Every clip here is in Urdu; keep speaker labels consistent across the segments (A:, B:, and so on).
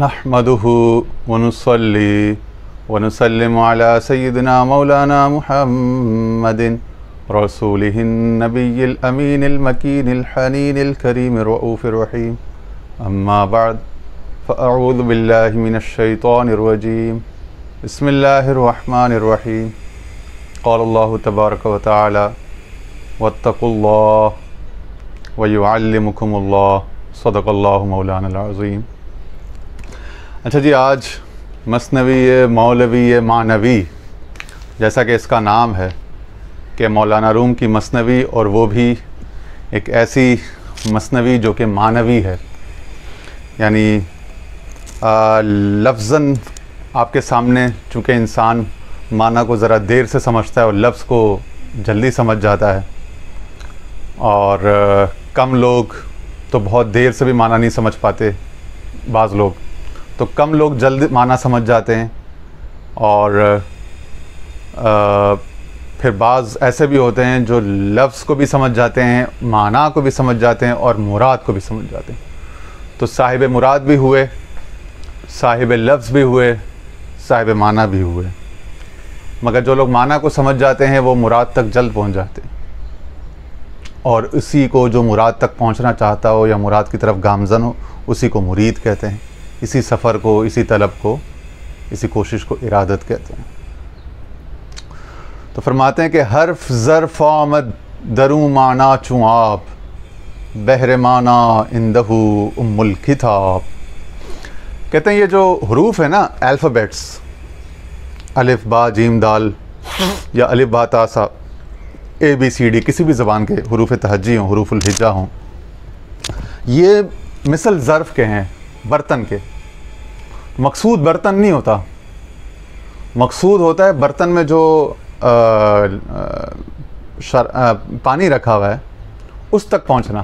A: نحمده ونصلي ونسلم على سيدنا مولانا محمد رسوله النبي الأمين المكين الحنين الكريم الرؤوف الرحيم. أما بعد فأعوذ بالله من الشيطان الرجيم. بسم الله الرحمن الرحيم. قال الله تبارك وتعالى واتقوا الله ويعلمكم الله صدق الله مولانا العظيم. اچھا جی، آج مثنوی مولوی معنوی، جیسا کہ اس کا نام ہے کہ مولانا روم کی مثنوی، اور وہ بھی ایک ایسی مثنوی جو کہ معنوی ہے، یعنی لفظاً آپ کے سامنے، چونکہ انسان معنی کو ذرا دیر سے سمجھتا ہے اور لفظ کو جلدی سمجھ جاتا ہے، اور کم لوگ تو بہت دیر سے بھی معنی نہیں سمجھ پاتے، بعض لوگ تو کم لوگ جلد معنی سمجھ جاتے ہیں، اور پھر بعض ایسے بھی ہوتے ہیں جو لفظ کو بھی سمجھ جاتے ہیں، معنی کو بھی سمجھ جاتے ہیں، اور مراد کو بھی سمجھ جاتے ہیں. تو صاحب مراد بھی ہوئے، صاحب لفظ بھی ہوئے، صاحب معنی بھی ہوئے. مگر جو لوگ معنی کو سمجھ جاتے ہیں وہ مراد تک جلد پہنچ جاتے ہیں، اور اسی کو جو مراد تک پہنچنا چاہتا ہو یا مراد کی طرف گامزن ہو، اسی کو مرید کہتے ہیں. اسی سفر کو، اسی طلب کو، اسی کوشش کو ارادت کہتے ہیں. تو فرماتے ہیں کہ حرف ظرف آمد دروں معنی چوں آپ، بحر معنی اندہ ام الکتاب. کہتے ہیں یہ جو حروف ہے نا، الفابیٹس، الف با جیم دال، یا الف با تا سا، اے بی سی ڈی، کسی بھی زبان کے حروف تہجی ہوں، حروف الہجا ہوں، یہ مثل ظرف کے ہیں، برتن کے. مقصود برتن نہیں ہوتا، مقصود ہوتا ہے برتن میں جو پانی رکھا ہوا ہے اس تک پہنچنا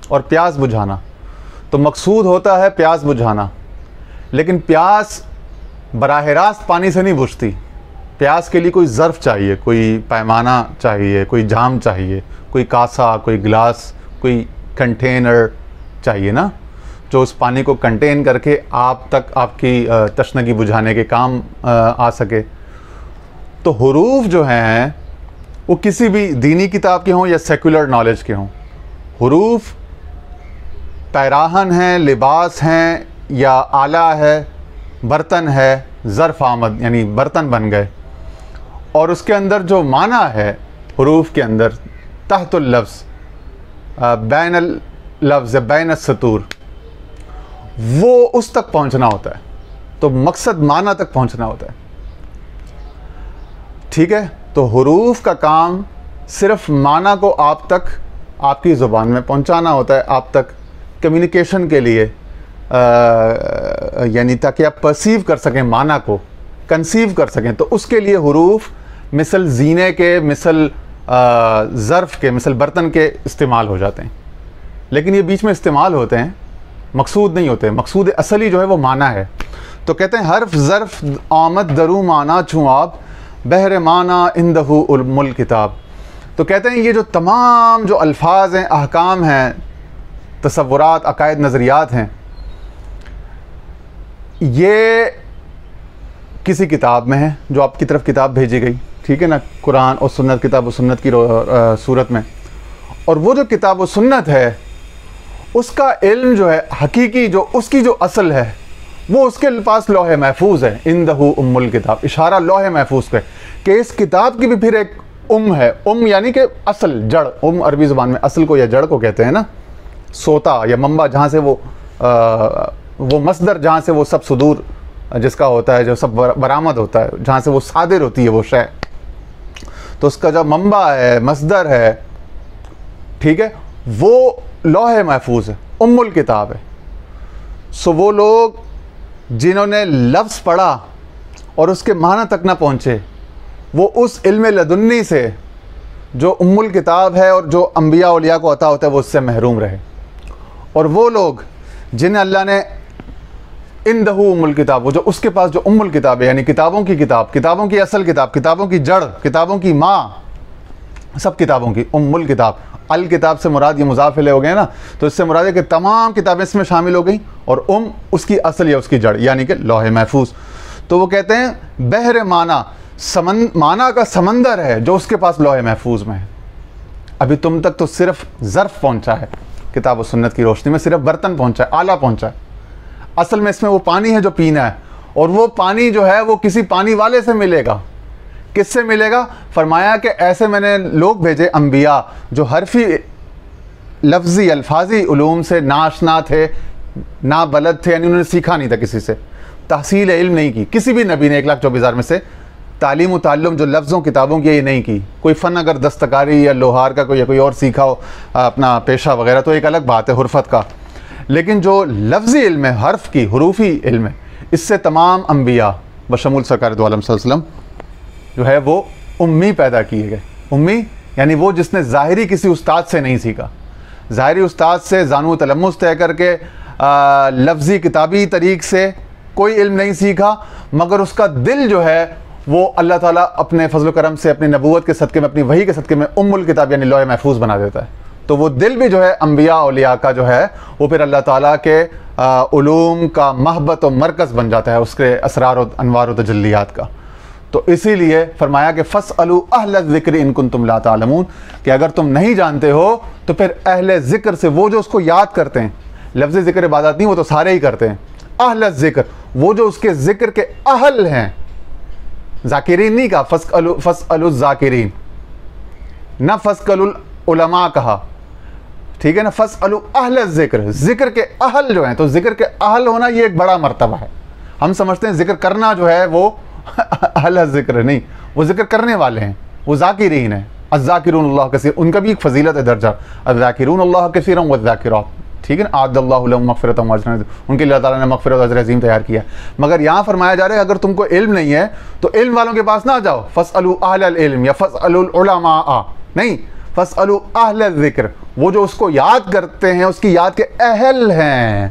A: اور پیاس بجھانا. تو مقصود ہوتا ہے پیاس بجھانا، لیکن پیاس براہ راست پانی سے نہیں بجھتی. پیاس کے لیے کوئی ظرف چاہیے، کوئی پیمانہ چاہیے، کوئی جام چاہیے، کوئی کاسا، کوئی گلاس، کوئی کنٹینر چاہیے نا، جو اس پانی کو کنٹین کر کے آپ تک آپ کی تشنگی بجھانے کے کام آ سکے. تو حروف جو ہیں وہ کسی بھی دینی کتاب کے ہوں یا سیکولر نالج کے ہوں، حروف پیراہن ہیں، لباس ہیں، یا آلہ ہے، برتن ہے. ظرف آمد یعنی برتن بن گئے، اور اس کے اندر جو معنی ہے حروف کے اندر، تحت اللفظ، بین اللفظ، بین السطور، وہ اس تک پہنچنا ہوتا ہے. تو مقصد معنی تک پہنچنا ہوتا ہے. ٹھیک ہے؟ تو حروف کا کام صرف معنی کو آپ تک، آپ کی زبان میں پہنچانا ہوتا ہے، آپ تک کمیونیکیشن کے لیے، یعنی تاکہ آپ پرسیو کر سکیں معنی کو، کنسیو کر سکیں. تو اس کے لیے حروف مثل زینے کے، مثل ظرف کے، مثل برتن کے استعمال ہو جاتے ہیں. لیکن یہ بیچ میں استعمال ہوتے ہیں، مقصود نہیں ہوتے. مقصود اصلی جو ہے وہ معنی ہے. تو کہتے ہیں حرف ظرف آمد دروں معنی چوں آپ، بحر معنی اندہ ام الکتاب. تو کہتے ہیں یہ جو تمام جو الفاظ ہیں، احکام ہیں، تصورات، عقائد، نظریات ہیں، یہ کسی کتاب میں ہے جو آپ کی طرف کتاب بھیجی گئی، ٹھیک ہے نا، قرآن اور سنت، کتاب و سنت کی صورت میں. اور وہ جو کتاب و سنت ہے، اس کا علم جو ہے حقیقی، جو اس کی جو اصل ہے، وہ اس کے پاس لوح محفوظ ہے. اندہ ام الکتاب، اشارہ لوح محفوظ پہ کہ اس کتاب کی بھی پھر ایک ہے. یعنی کہ اصل، جڑ. عربی زبان میں اصل کو یا جڑ کو کہتے ہیں نا، سوتا یا منبع، جہاں سے وہ مصدر، جہاں سے وہ سب صدور جس کا ہوتا ہے، جو سب برآمد ہوتا ہے، جہاں سے وہ صادر ہوتی ہے وہ شے. تو اس کا جو منبع ہے، مصدر ہے، ٹھیک ہے، وہ لوح محفوظ ہے، ام الکتاب ہے. سو وہ لوگ جنہوں نے لفظ پڑھا اور اس کے معنی تک نہ پہنچے، وہ اس علم لدنی سے جو ام الکتاب ہے اور جو انبیاء اولیاء کو عطا ہوتا ہے، وہ اس سے محروم رہے. اور وہ لوگ جنہیں اللہ نے اندہ ام الکتاب، وہ جو اس کے پاس جو ام الکتاب ہے، یعنی کتابوں کی کتاب، کتابوں کی اصل کتاب، کتابوں کی جڑ، کتابوں کی ماں، سب کتابوں کی ام الکتاب، الکتاب سے مراد یہ مضاف الیہ ہو گئے نا، تو اس سے مراد ہے کہ تمام کتابیں اس میں شامل ہو گئیں، اور اس کی اصل یا اس کی جڑ یعنی کہ لوح محفوظ. تو وہ کہتے ہیں بحر معنی کا سمندر ہے جو اس کے پاس لوح محفوظ میں ہے. ابھی تم تک تو صرف ظرف پہنچا ہے، کتاب و سنت کی روشنی میں صرف برتن پہنچا ہے، آلہ پہنچا ہے. اصل میں اس میں وہ پانی ہے جو پینا ہے، اور وہ پانی جو ہے وہ کسی پانی والے سے ملے گا. کس سے ملے گا؟ فرمایا کہ ایسے میں نے لوگ بھیجے انبیاء جو حرفی لفظی الفاظی علوم سے ناشنا تھے، نابلد تھے، یعنی انہوں نے سیکھا نہیں تھا کسی سے، تحصیل علم نہیں کی. کسی بھی نبی نے 1,24,000 میں سے تعلیم و تعلم جو لفظوں کتابوں کی یہ نہیں کی. کوئی فن اگر دستکاری یا لوہار کا کوئی یا کوئی اور سیکھا ہو اپنا پیشہ وغیرہ تو ایک الگ بات ہے حرفت کا، لیکن جو لفظی علم ہے، حرف کی حروفی علم ہے، اس سے تمام انبیاء بشمول سرکار دو عالم صلی اللہ علیہ وسلم جو ہے وہ امی پیدا کیے گئے. امی یعنی وہ جس نے ظاہری کسی استاد سے نہیں سیکھا، ظاہری استاد سے زانو تلمس طے کر کے لفظی کتابی طریق سے کوئی علم نہیں سیکھا، مگر اس کا دل جو ہے وہ اللہ تعالیٰ اپنے فضل و کرم سے اپنی نبوت کے صدقے میں، اپنی وحی کے صدقے میں الکتاب یعنی لوح محفوظ بنا دیتا ہے. تو وہ دل بھی جو ہے انبیاء اولیاء کا جو ہے وہ پھر اللہ تعالیٰ کے علوم کا محبت و مرکز بن جاتا ہے، اس کے اسرار و انوار و تجلیات کا. تو اسی لیے فرمایا کہ فَاسْأَلُوا أَهْلَ الذِّكْرِ إِن كُنتُمْ لَا تَعْلَمُونَ، کہ اگر تم نہیں جانتے ہو تو پھر اہل ذکر سے، وہ جو اس کو یاد کرتے ہیں. لفظ ذکر عبادت نہیں، وہ تو سارے ہی کرتے ہیں. اہل الذکر وہ جو اس کے ذکر کے اہل ہیں، ذاکرین نہیں کہا، فَاسْأَلُوا الذَّاکرین، نہ فَاسْأَلُوا العلماء کہا، ٹھیک ہے نا. فَاسْأَلُوا أَهْلَ الذِّكْر، ذکر کے اہل جو ہیں، تو ذکر کے اہل ہونا یہ ایک بڑا مرتبہ ہے. ہم سمجھتے ہیں ذکر کرنا جو ہے وہ اہل ذکر نہیں، وہ ذکر کرنے والے ہیں، وہ ذاکرین ہیں. الذاکرون اللہ کثیر، ان کا بھی ایک فضیلت ہے درجہ، الذاکرون اللہ کثیرا والذاکرات، ٹھیک ہے نا. اعد اللہ لهم مغفرۃ واجرا، ان کے لیے اللہ تعالیٰ نے مغفرت و اجر عظیم تیار کیا. مگر یہاں فرمایا جا رہا ہے اگر تم کو علم نہیں ہے تو علم والوں کے پاس نہ جاؤ. فاسألوا اہل العلم یا فاسألوا العلماء نہیں، فاسألوا اہل الذکر، وہ جو اس کو یاد کرتے ہیں، اس کی یاد کے اہل ہیں،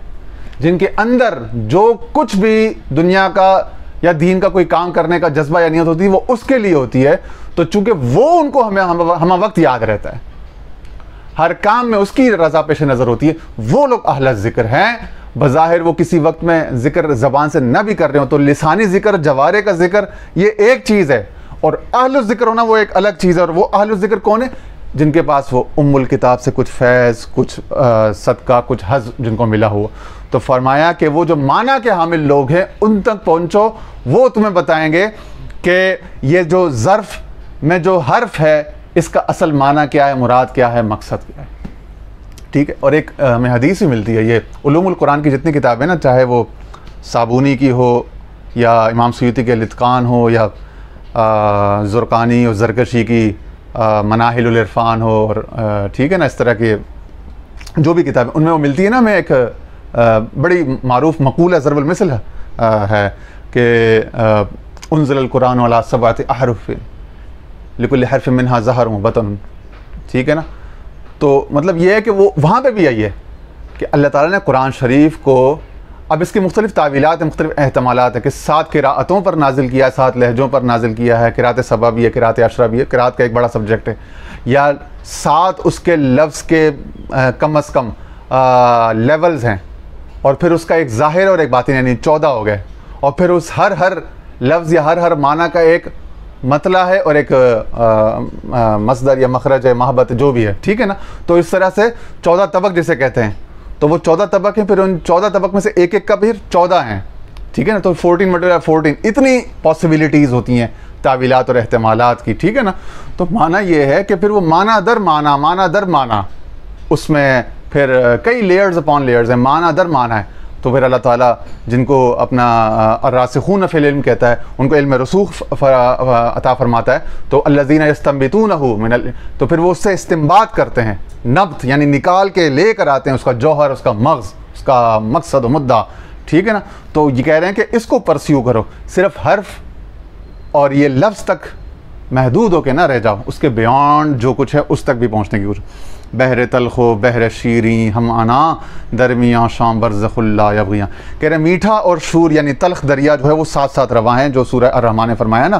A: جن کے اندر جو کچھ بھی دنیا کا یا دین کا کوئی کام کرنے کا جذبہ یا نیت ہوتی ہے وہ اس کے لیے ہوتی ہے. تو چونکہ وہ ان کو ہمہ وقت یاد رہتا ہے، ہر کام میں اس کی رضا پیش نظر ہوتی ہے، وہ لوگ اہل ذکر ہیں. بظاہر وہ کسی وقت میں ذکر زبان سے نہ بھی کر رہے ہوں تو لسانی ذکر، جوارے کا ذکر یہ ایک چیز ہے، اور اہل الذکر ہونا وہ ایک الگ چیز ہے. اور وہ اہل الذکر کون ہے؟ جن کے پاس وہ الکتاب سے کچھ فیض، کچھ صدقہ، کچھ حظ جن کو ملا ہوا. تو فرمایا کہ وہ جو معنی کے حامل لوگ ہیں ان تک پہنچو، وہ تمہیں بتائیں گے کہ یہ جو ظرف میں جو حرف ہے اس کا اصل معنی کیا ہے، مراد کیا ہے، مقصد کیا ہے. ٹھیک ہے. اور ایک ہمیں حدیث ہی ملتی ہے، یہ علوم القرآن کی جتنی کتابیں نا، چاہے وہ صابونی کی ہو یا امام سیوطی کے الاتقان ہو یا زرقانی اور زرکشی کی مناہل العرفان ہو، اور ٹھیک ہے نا، اس طرح کی جو بھی کتابیں ان میں وہ ملتی ہے نا. میں ایک بڑی معروف مقولہ ضرب المثل ہے کہ انزل القرآن علی سبعۃ احرف لکل حرف منہا ظہر و بطن، ٹھیک ہے نا. تو مطلب یہ ہے کہ وہ وہاں پہ بھی آئی ہے کہ اللہ تعالیٰ نے قرآن شریف کو، اب اس کی مختلف تعویلات ہیں، مختلف احتمالات ہیں کہ 7 قراءتوں پر نازل کیا ہے، 7 لہجوں پر نازل کیا ہے، قراءت سبع بھی ہے، قراءت عشرہ بھی ہے، قراءت کا ایک بڑا سبجیکٹ ہے، یا 7 اس کے لفظ کے کم از کم لیولز ہیں، اور پھر اس کا ایک ظاہر اور ایک باطن یعنی 14 ہو گئے، اور پھر اس ہر لفظ یا ہر معنی کا ایک مطلع ہے اور ایک مصدر یا مخرج ہے، محبت جو بھی ہے، ٹھیک ہے نا. تو اس طرح سے 14 طبق جسے کہتے ہیں، تو وہ 14 طبق ہیں، پھر ان 14 طبق میں سے ایک ایک کا پھر 14 ہیں، ٹھیک ہے نا. تو 14 ملٹیپلائی 14 اتنی پاسبلٹیز ہوتی ہیں تعویلات اور احتمالات کی، ٹھیک ہے نا. تو معنی یہ ہے کہ پھر وہ معنی در معنی اس میں پھر کئی لیئرز اپون لیئرز ہیں، معنی در معنی ہے. تو پھر اللہ تعالیٰ جن کو اپنا الراسخون فی العلم کہتا ہے ان کو علم رسوخ عطا فرماتا ہے. تو الذین یستنبطونہ تو پھر وہ اس سے استنباط کرتے ہیں، نبت یعنی نکال کے لے کر آتے ہیں اس کا جوہر، اس کا مغز، اس کا مقصد و مدعا، ٹھیک ہے نا. تو یہ کہہ رہے ہیں کہ اس کو پرسیو کرو، صرف حرف اور یہ لفظ تک محدود ہو کے نہ رہ جاؤ، اس کے بیانڈ جو کچھ ہے اس تک بھی پہنچنے کی کوشش. بحر تلخ و بحر شیریں ہم آنا درمیاں شام برزخ اللہ یبغیاں. کہہ رہے میٹھا اور شور یعنی تلخ دریا جو ہے وہ ساتھ ساتھ رواں ہیں، جو سورہ الرحمن نے فرمایا نا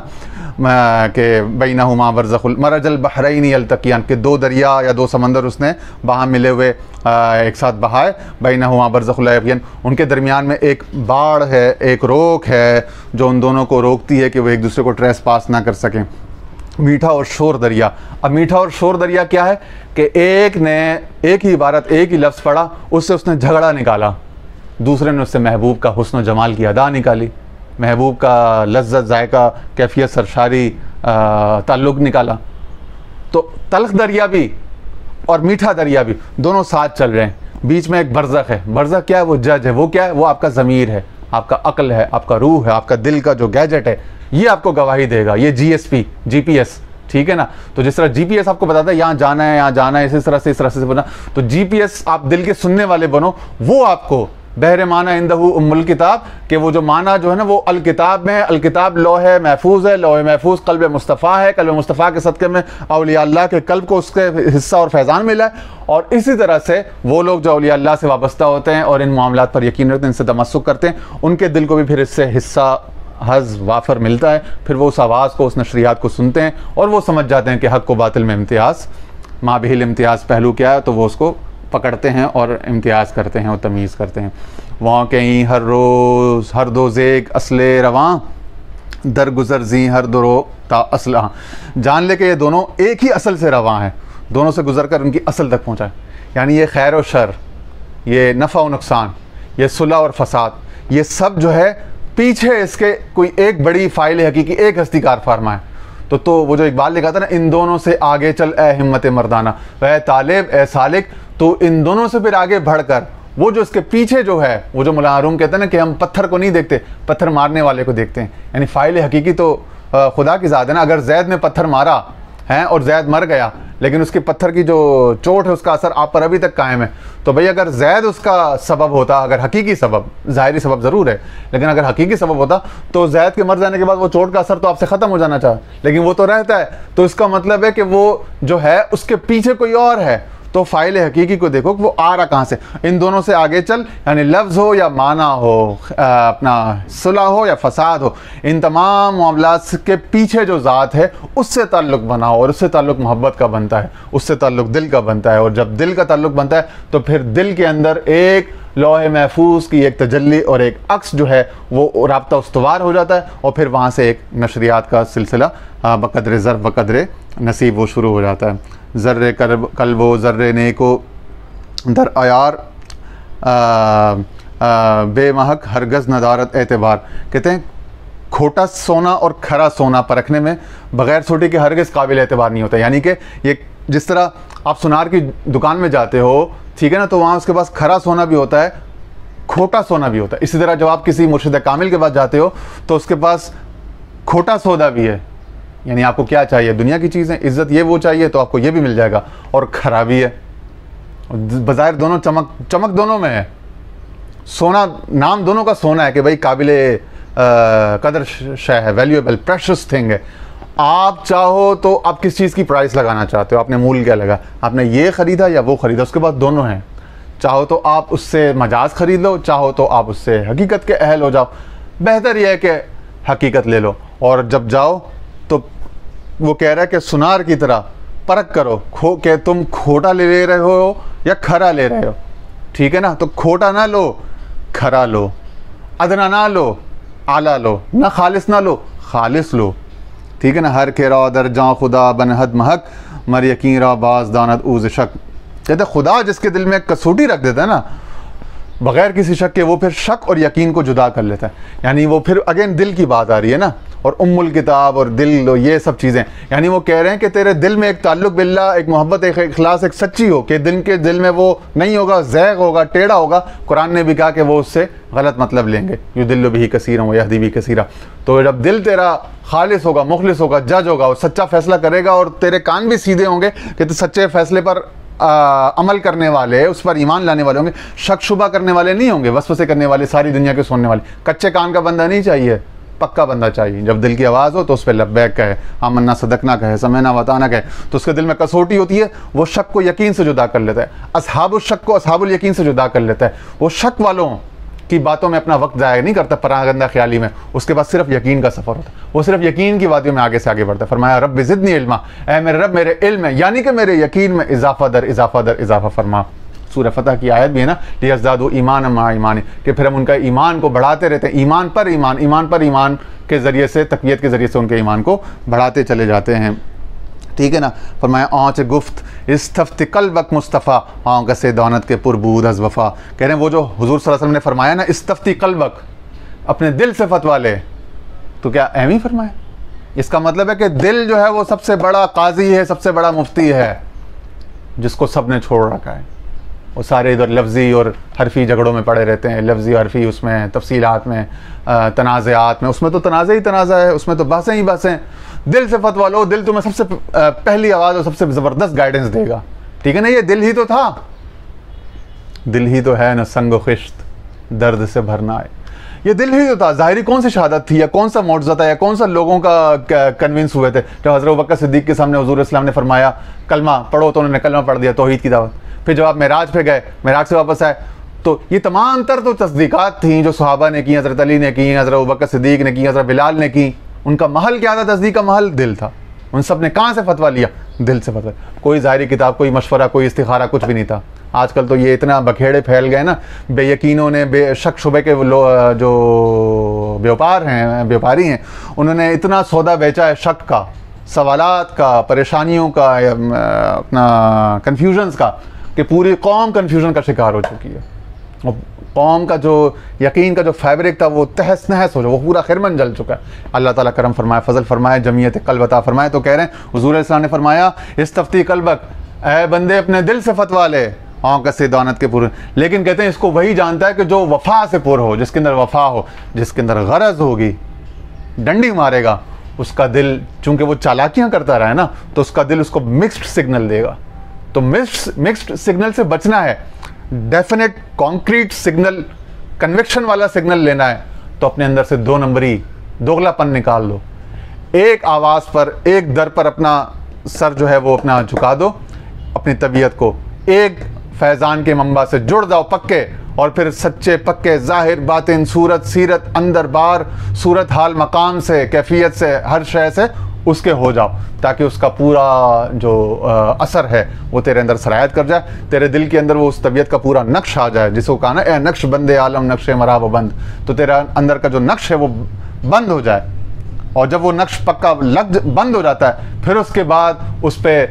A: کہ بینہما برزخ مرج البحرین یلتقیان، کہ دو دریا یا دو سمندر اس نے باہم ملے ہوئے ایک ساتھ بہائے. بینہما برزخ اللہ یبغیان، ان کے درمیان میں ایک باڑ ہے، ایک روک ہے جو ان دونوں کو روکتی ہے کہ وہ ایک دوسرے کو ٹریس پاس نہ کر سکیں. میٹھا اور شور دریا. اب میٹھا اور شور دریا کیا ہے کہ ایک نے ایک ہی عبارت ایک ہی لفظ پڑھا، اس سے اس نے جھگڑا نکالا، دوسرے نے اس سے محبوب کا حسن و جمال کی ادا نکالی، محبوب کا لذت ذائقہ کیفیت سرشاری تعلق نکالا. تو تلخ دریا بھی اور میٹھا دریا بھی دونوں ساتھ چل رہے ہیں، بیچ میں ایک برزخ ہے. برزخ کیا ہے؟ وہ جج ہے. وہ کیا ہے؟ وہ آپ کا ضمیر ہے، آپ کا عقل ہے، آپ کا روح ہے، آپ کا دل کا جو گیجٹ ہے، یہ آپ کو گواہی دے گا. یہ جی پی ایس، ٹھیک ہے نا. تو جس طرح جی پی ایس آپ کو بتاتا ہے یہاں جانا ہے، یہاں جانا ہے، اس طرح سے بنا، تو جی پی ایس آپ دل کے سننے والے بنو. وہ آپ کو بحر معنی عندہ ام الکتاب، کہ وہ جو معنی جو ہے نا وہ الکتاب میں ہے. الکتاب لوح محفوظ ہے، لوح محفوظ قلب مصطفیٰ ہے. قلب مصطفیٰ کے صدقے میں اولیاء اللہ کے قلب کو اس کے حصہ اور فیضان ملا ہے. اور اسی طرح سے وہ لوگ جو اولیاء اللہ سے وابستہ ہوتے ہیں اور ان معاملات پر یقین رکھتے ہیں، ان سے تمسک کرتے ہیں، ان کے دل کو بھی پھر اس سے حصہ حظ وافر ملتا ہے. پھر وہ اس آواز کو، اس نشریات کو سنتے ہیں اور وہ سمجھ جاتے ہیں کہ حق و باطل میں امتیاز، ما بہل امتیاز پہلو کیا ہے، تو وہ اس کو پکڑتے ہیں اور امتیاز کرتے ہیں اور تمیز کرتے ہیں. وہاں کہیں ہر روز ہر دو زیگ اصل رواں درگزر زیں ہر دو رو تا اصل. جان لے کہ یہ دونوں ایک ہی اصل سے رواں ہیں، دونوں سے گزر کر ان کی اصل تک پہنچا ہے. یعنی یہ خیر و شر، یہ نفع و نقصان، یہ صلح اور فساد، یہ سب جو ہے پیچھے اس کے کوئی ایک بڑی فائل حقیقی، ایک ہستی کار فرما ہے. تو وہ جو اقبال لکھا تھا نا، ان دونوں سے آگے چل اے ہمت مردانہ، اے طالب اے سالک، تو ان دونوں سے پھر آگے بڑھ کر وہ جو اس کے پیچھے جو ہے، وہ جو مولانا روم کہتے ہیں نا کہ ہم پتھر کو نہیں دیکھتے، پتھر مارنے والے کو دیکھتے ہیں. یعنی فائل حقیقی تو خدا کی ذات ہے نا. اگر زید نے پتھر مارا ہے اور زید مر گیا، لیکن اس کے پتھر کی جو چوٹ ہے اس کا اثر آپ پر ابھی تک قائم ہے. تو بھئی اگر زید اس کا سبب ہوتا، اگر حقیقی سبب، ظاہری سبب ضرور ہے لیکن اگر حقیقی سبب ہوتا تو زید کے مر جانے کے بعد وہ چوٹ کا اثر تو آپ سے ختم ہو جانا چاہا، لیکن وہ تو رہتا ہے. تو اس کا مطلب ہے کہ وہ جو ہے اس کے پیچھے کوئی اور ہے. تو فائل حقیقی کو دیکھو کہ وہ آ رہا کہاں سے. ان دونوں سے آگے چل، یعنی لفظ ہو یا معنی ہو، اپنا صلح ہو یا فساد ہو، ان تمام معاملات کے پیچھے جو ذات ہے اس سے تعلق بناؤ. اور اس سے تعلق محبت کا بنتا ہے، اس سے تعلق دل کا بنتا ہے. اور جب دل کا تعلق بنتا ہے تو پھر دل کے اندر ایک لوح محفوظ کی ایک تجلی اور ایک عکس جو ہے وہ رابطہ استوار ہو جاتا ہے. اور پھر وہاں سے ایک نشریات کا سلسلہ بقدر ظرف بقدر نصیب وہ شروع ہو جاتا ہے. ذرے قلب و ذرے نیکو در عیار بے محک ہرگز ندارت اعتبار. کہتے ہیں کھوٹا سونا اور کھرا سونا پرکھنے میں بغیر سوٹی کے ہرگز قابل اعتبار نہیں ہوتا. یعنی کہ یہ جس طرح آپ سونار کی دکان میں جاتے ہو، ٹھیک ہے نا، تو وہاں اس کے پاس کھرا سونا بھی ہوتا ہے، کھوٹا سونا بھی ہوتا ہے. اسی طرح جب آپ کسی مرشد کامل کے پاس جاتے ہو تو اس کے پاس کھوٹا سودا بھی ہے. یعنی آپ کو کیا چاہیے؟ دنیا کی چیزیں، عزت، یہ وہ چاہیے تو آپ کو یہ بھی مل جائے گا. اور خرابی ہے، بظاہر دونوں چمک دونوں میں ہے. سونا نام دونوں کا سونا ہے کہ بھائی قابل قدر شے ہے، ویلیویبل پریشس تھنگ ہے. آپ چاہو تو آپ کس چیز کی پرائس لگانا چاہتے ہو، آپ نے مول کیا لگا، آپ نے یہ خریدا یا وہ خریدا، اس کے بعد دونوں ہیں. چاہو تو آپ اس سے مجاز خرید لو، چاہو تو آپ اس سے حقیقت کے اہل ہو جاؤ. بہتر یہ ہے کہ حقیقت لے لو. اور جب جاؤ تو وہ کہہ رہا ہے کہ سنار کی طرح پرکھ کرو کہ تم کھوٹا لے رہے ہو یا کھرا لے رہے ہو. ٹھیک ہے نا. تو کھوٹا نہ لو، کھرا لو، ادنا نہ لو، اعلیٰ لو، نہ خالص نہ لو، خالص لو. ٹھیک ہے نا. ہر کے را در جاں خدا بنہد محک مر یقین را باز داند اوز شک. کہتے خدا جس کے دل میں کسوٹی رکھ دیتا ہے نا بغیر کسی شک کے، وہ پھر شک اور یقین کو جدا کر لیتا ہے. یعنی وہ پھر اگین دل کی بات آ رہی ہے نا. اور ام الکتاب اور دل اور یہ سب چیزیں، یعنی وہ کہہ رہے ہیں کہ تیرے دل میں ایک تعلق باللہ، ایک محبت، ایک اخلاص، ایک سچی ہو کہ دل میں وہ نہیں ہوگا، زیغ ہوگا، ٹیڑھا ہوگا. قرآن نے بھی کہا کہ وہ اس سے غلط مطلب لیں گے. یضل بہ کثیرا ویہدی بہ کثیرا. تو جب دل تیرا خالص ہوگا، مخلص ہوگا، جج ہوگا، اور سچا فیصلہ کرے گا، اور تیرے کان بھی سیدھے ہوں گے کہ تو سچے فیصلے پر عمل کرنے والے، اس پر ایمان لانے والے ہوں گے، شک شبہ کرنے والے نہیں ہوں گے، وسوسے کرنے والے، ساری دنیا کے سننے والے. کچے کان کا بندہ نہیں چاہیے، پکا بندہ چاہیے. جب دل کی آواز ہو تو اس پہ لبیک کہے, آمنا صدقنا کہے, سمعنا وطعنا کہے. تو اس کے دل میں کسوٹی ہوتی ہے, وہ شک کو یقین سے جدا کر لیتا ہے. اصحاب الشک کو اصحاب الیقین سے جدا کر لیتا ہے. وہ شک والوں کی باتوں میں اپنا وقت ضائع نہیں کرتا پراگندہ خیالی میں, اس کے بعد صرف یقین کا سفر ہوتا ہے. وہ صرف یقین کی وادیوں میں آگے سے آگے بڑھتا ہے. فرمایا رب زدنی علما, اے میرے رب میرے علم میں یعنی کہ میرے یقین میں اضافہ در اضافہ در اضافہ فرما. سورہ فتح کی آیت بھی ہے نا, لیزدادوا ایمانا مع ایمان, کہ پھر ہم ان کا ایمان کو بڑھاتے رہتے ہیں, ایمان پر ایمان, ایمان پر ایمان کے ذریعے سے, تقویت کے ذریعے سے ان کے ایمان کو بڑھاتے چلے جاتے ہیں. ٹھیک ہے نا. فرمایا آنچ گفت استفت قلبک مصطفیٰ, آنکھ سے دانت کے پربود از وفا. کہہ رہے ہیں وہ جو حضور صلی اللہ علیہ وسلم نے فرمایا نا استفتی قلبک, اپنے دل سے فتوا لے, تو کیا ایم ہی فرمایا؟ اس کا مطلب ہے کہ دل جو ہے وہ سب سے بڑا قاضی ہے, سب سے بڑا مفتی ہے, جس کو سب نے چھوڑ رکھا ہے. وہ سارے ادھر لفظی اور حرفی جھگڑوں میں پڑے رہتے ہیں, لفظی حرفی اس میں, تفصیلات میں, تنازعات میں. اس میں تو تنازع ہی تنازع ہے, اس میں تو بحثیں ہی بحثیں. دل سے فتوا لو, دل تمہیں سب سے پہلی آواز اور سب سے زبردست گائیڈنس دے گا. ٹھیک ہے نا. یہ دل ہی تو تھا, دل ہی تو ہے نا سنگ و خشت درد سے بھرنا ہے. یہ دل ہی تو تھا. ظاہری کون سی شہادت تھی, یا کون سا معجزہ تھا, یا کون سا لوگوں کا کنونس ہوئے تھے جب حضرت ابوبکر صدیق کے سامنے حضور اسلام نے فرمایا کلمہ پڑھو, تو انہوں نے کلمہ پڑھ دیا, توحید کی دعوت. پھر جب آپ معراج پہ گئے, معراج سے واپس آئے, تو یہ تمام تر تو تصدیقات تھیں جو صحابہ نے کی, حضرت علی نے کی, حضرت ابوبکر صدیق نے کی, حضرت بلال نے کی. ان کا محل کیا تھا؟ تصدیق کا محل دل تھا. ان سب نے کہاں سے فتویٰ لیا؟ دل سے فتویٰ. کوئی ظاہری کتاب, کوئی مشورہ, کوئی استخارہ, کچھ بھی نہیں تھا. آج کل تو یہ اتنا بکھیڑے پھیل گئے نا, بے یقینوں نے, بے شک شبے کے جو بیوپاری ہیں, انہوں نے اتنا سودا بیچا ہے شک کا, سوالات کا, پریشانیوں کا, اپنا کنفیوژنس کا, کہ پوری قوم کنفیوژن کا شکار ہو چکی ہے. قوم کا جو یقین کا جو فیبرک تھا وہ تہس نہس ہو چکا, وہ پورا خرمن جل چکا ہے. اللہ تعالیٰ کرم فرمائے, فضل فرمائے, جمعیت قلب عطا فرمائے. تو کہہ رہے ہیں حضور السلام نے فرمایا استفتی قلبک, اے بندے اپنے دل سے فتوا لے, آنکھ سے دانت کے پور. لیکن کہتے ہیں اس کو وہی جانتا ہے کہ جو وفا سے پر ہو, جس کے اندر وفا ہو, جس کے اندر غرض ہوگی, ڈنڈی مارے گا, اس کا دل چونکہ وہ چالاکیاں کرتا رہا ہے نا, تو اس کا دل اس کو مکسڈ سگنل دے گا. تو مکسڈ سگنل سے بچنا ہے, ڈیفینیٹ کانکریٹ سگنل, کنوکشن والا سگنل لینا ہے, تو اپنے اندر سے 2 نمبری دوغلا پن نکال دو. ایک آواز پر, ایک در پر اپنا سر جو ہے وہ اپنا جھکا دو, اپنی طبیعت کو ایک فیضان کے منبع سے جڑ جاؤ پکے, اور پھر سچے پکے ظاہر باطن صورت سیرت اندر بار صورت حال مقام سے, کیفیت سے, ہر شے سے اس کے ہو جاؤ, تاکہ اس کا پورا جو اثر ہے وہ تیرے اندر سرایت کر جائے, تیرے دل کے اندر وہ اس طبیعت کا پورا نقش آ جائے, جس کو کہا نا اے نقش بند عالم نقش مرا و بند. تو تیرا اندر کا جو نقش ہے وہ بند ہو جائے, اور جب وہ نقش پکا بند ہو جاتا ہے, پھر اس کے بعد اس پہ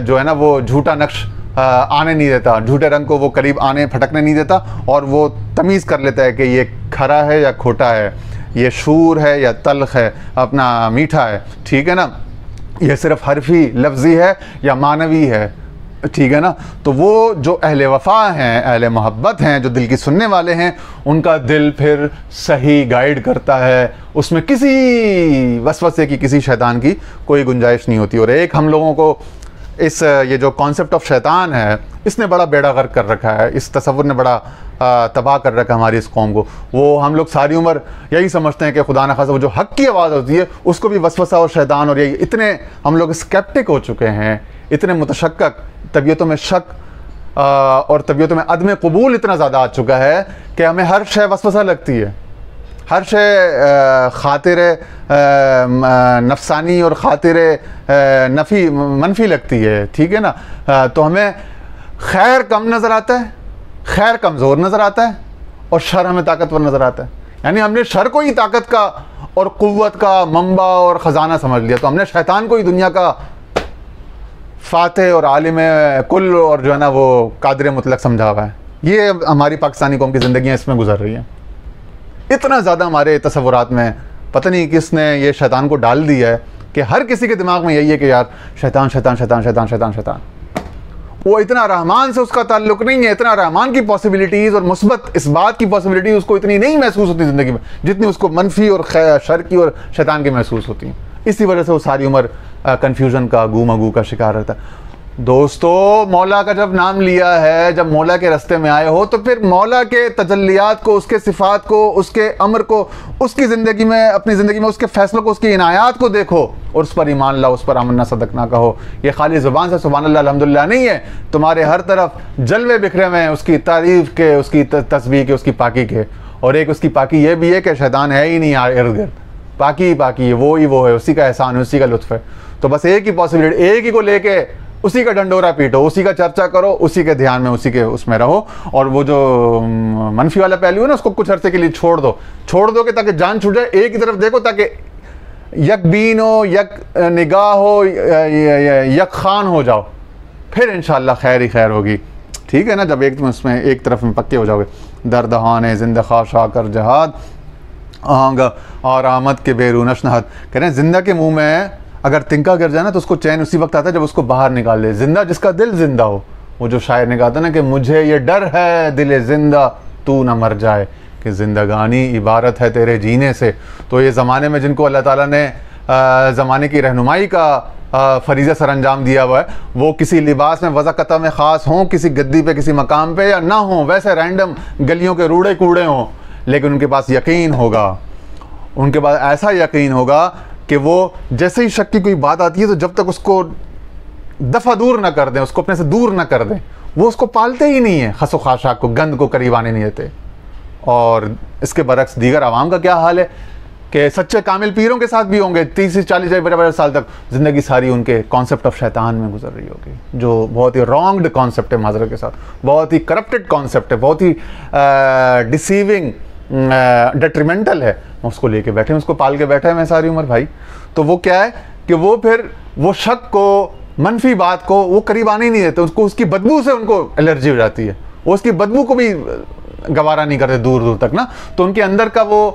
A: جو ہے نا وہ جھوٹا نقش آنے نہیں دیتا, جھوٹے رنگ کو وہ قریب آنے پھٹکنے نہیں دیتا, اور وہ تمیز کر لیتا ہے کہ یہ کھرا ہے یا کھوٹا ہے, یہ شور ہے یا تلخ ہے, اپنا میٹھا ہے. ٹھیک ہے نا. یہ صرف حرفی لفظی ہے یا معنوی ہے. ٹھیک ہے نا. تو وہ جو اہل وفا ہیں, اہل محبت ہیں, جو دل کی سننے والے ہیں, ان کا دل پھر صحیح گائیڈ کرتا ہے, اس میں کسی وسوسے کی, کسی شیطان کی کوئی گنجائش نہیں ہوتی. اور ایک ہم لوگوں کو یہ جو کانسیپٹ آف شیطان ہے, اس نے بڑا بیڑا غرق کر رکھا ہے, اس تصور نے بڑا تباہ کر رکھا ہماری اس قوم کو. وہ ہم لوگ ساری عمر یہی سمجھتے ہیں کہ خدا نخواستہ وہ جو حق کی آواز ہوتی ہے اس کو بھی وسوسہ اور شیطان, اور یہی اتنے ہم لوگ اسکیپٹک ہو چکے ہیں, اتنے متشکک, طبیعتوں میں شک اور طبیعتوں میں عدم قبول اتنا زیادہ آ چکا ہے کہ ہمیں ہر شے وسوسہ لگتی ہے, ہر شے خاطر نفسانی اور خاطر منفی لگتی ہے. ٹھیک ہے نا. تو ہمیں خیر کم نظر آتا ہے, خیر کمزور نظر آتا ہے, اور شر ہمیں طاقتور نظر آتا ہے. یعنی ہم نے شر کو ہی طاقت کا اور قوت کا منبع اور خزانہ سمجھ لیا, تو ہم نے شیطان کو ہی دنیا کا فاتح اور عالم کل اور جو ہے نا وہ قادر مطلق سمجھا ہوا ہے. یہ ہماری پاکستانی قوم کی زندگیاں اس میں گزر رہی ہیں. اتنا زیادہ ہمارے تصورات میں پتہ نہیں کس نے یہ شیطان کو ڈال دیا ہے کہ ہر کسی کے دماغ میں یہی ہے کہ یار شیطان شیطان شیطان شیطان شیطان شیطان. وہ اتنا رحمان سے اس کا تعلق نہیں ہے, اتنا رحمان کی پاسبلٹیز اور مثبت اس بات کی پاسبلٹیز اس کو اتنی نہیں محسوس ہوتی زندگی میں, جتنی اس کو منفی اور شر کی اور شیطان کی محسوس ہوتی ہیں. اسی وجہ سے وہ ساری عمر کنفیوژن کا, گو مگو کا شکار رہتا ہے. دوستو مولا کا جب نام لیا ہے، جب مولا کے رستے میں آئے ہو، تو پھر مولا کے تجلیات کو، اس کے صفات کو، اس کے امر کو، اس کی زندگی میں، اپنی زندگی میں اس کے فیصلوں کو، اس کی عنایات کو دیکھو اور اس پر ایمان لاؤ، اس پر آمنا صدقنا کہو۔ یہ خالی زبان سے سبحان اللہ الحمدللہ نہیں ہے، تمہارے ہر طرف جلوے بکھرے ہوئے ہیں اس کی تعریف کے، اس کی تسبیح کے، اس کی پاکی کے۔ اور ایک اس کی پاکی یہ بھی ہے کہ شیطان ہے ہی نہیں ارد گرد، پاکی ہی پاکی ہے، وہ ہی وہ ہے، اسی کا احسان ہے، اسی کا لطف ہے۔ تو بس ایک ہی پاسبلٹی، ایک ہی کو لے کے اسی کا ڈنڈورا پیٹو، اسی کا چرچا کرو، اسی کے دھیان میں، اسی کے اس میں رہو، اور وہ جو منفی والا پہلو ہے نا اس کو کچھ عرصے کے لیے چھوڑ دو کہ تاکہ جان چھوٹ جائے، ایک ہی طرف دیکھو تاکہ یک بین ہو، یک نگاہ ہو، یک خان ہو جاؤ، پھر انشاءاللہ خیر ہی خیر ہوگی۔ ٹھیک ہے نا، جب ایک تم اس میں ایک طرف میں پکے ہو جاؤ گے۔ دردہانے زندہ خواہ کر جہاد آہنگ اور آمد کے بیرونش نہد۔ کہہ رہے ہیں زندہ کے منہ میں اگر تنکا گر جائے نا تو اس کو چین اسی وقت آتا ہے جب اس کو باہر نکال دے۔ زندہ جس کا دل زندہ ہو، وہ جو شاعر نے کہا تھا نا کہ مجھے یہ ڈر ہے دل زندہ تو نہ مر جائے، کہ زندگانی عبارت ہے تیرے جینے سے۔ تو یہ زمانے میں جن کو اللہ تعالیٰ نے زمانے کی رہنمائی کا فریضہ سر انجام دیا ہوا ہے، وہ کسی لباس میں وضع قطع میں خاص ہوں، کسی گدی پہ، کسی مقام پہ، یا نہ ہوں، ویسے رینڈم گلیوں کے روڑے کوڑے ہوں، لیکن ان کے پاس یقین ہوگا، ان کے پاس ایسا یقین ہوگا کہ وہ جیسے ہی شک کی کوئی بات آتی ہے تو جب تک اس کو دفع دور نہ کر دیں، اس کو اپنے سے دور نہ کر دیں، وہ اس کو پالتے ہی نہیں ہیں، خس و خاشاک کو، گند کو قریب آنے نہیں دیتے۔ اور اس کے برعکس دیگر عوام کا کیا حال ہے کہ سچے کامل پیروں کے ساتھ بھی ہوں گے 30 سے 40 سال تک زندگی ساری ان کے کانسیپٹ آف شیطان میں گزر رہی ہوگی، جو بہت ہی رانگڈ کانسیپٹ ہے، معذرت کے ساتھ بہت ہی کرپٹڈ کانسیپٹ ہے، بہت ہی ڈیسیونگ، ڈیٹریمنٹل ہے۔ اس کو لے کے بیٹھے ہیں، اس کو پال کے بیٹھے ہیں میں ساری عمر بھائی۔ تو وہ کیا ہے کہ وہ پھر وہ شک کو، منفی بات کو وہ قریب آنے ہی نہیں دیتے، اس کو، اس کی بدبو سے ان کو الرجی ہو جاتی ہے، وہ اس کی بدبو کو بھی گوارا نہیں کرتے دور دور تک نا۔ تو ان کے اندر کا وہ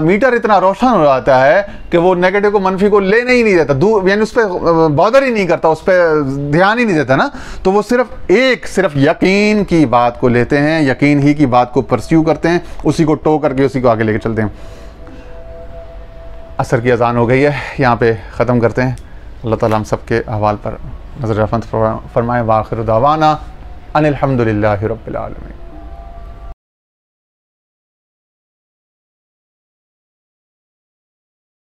A: میٹر اتنا روشن ہو جاتا ہے کہ وہ نیگیٹو کو، منفی کو لینے ہی نہیں دیتا، دور، یعنی اس پہ بادر ہی نہیں کرتا، اس پہ دھیان ہی نہیں دیتا نا۔ تو وہ صرف یقین کی بات کو لیتے ہیں، یقین ہی کی بات کو پرسیو کرتے ہیں، اسی کو ٹو کر کے اسی کو آگے لے کے چلتے ہیں۔ عصر کی اذان ہو گئی ہے، یہاں پہ ختم کرتے ہیں۔ اللہ تعالیٰ ہم سب کے احوال پر نظر رحمت فرمائے۔ وآخر دعوانا ان الحمد للہ رب العالمین۔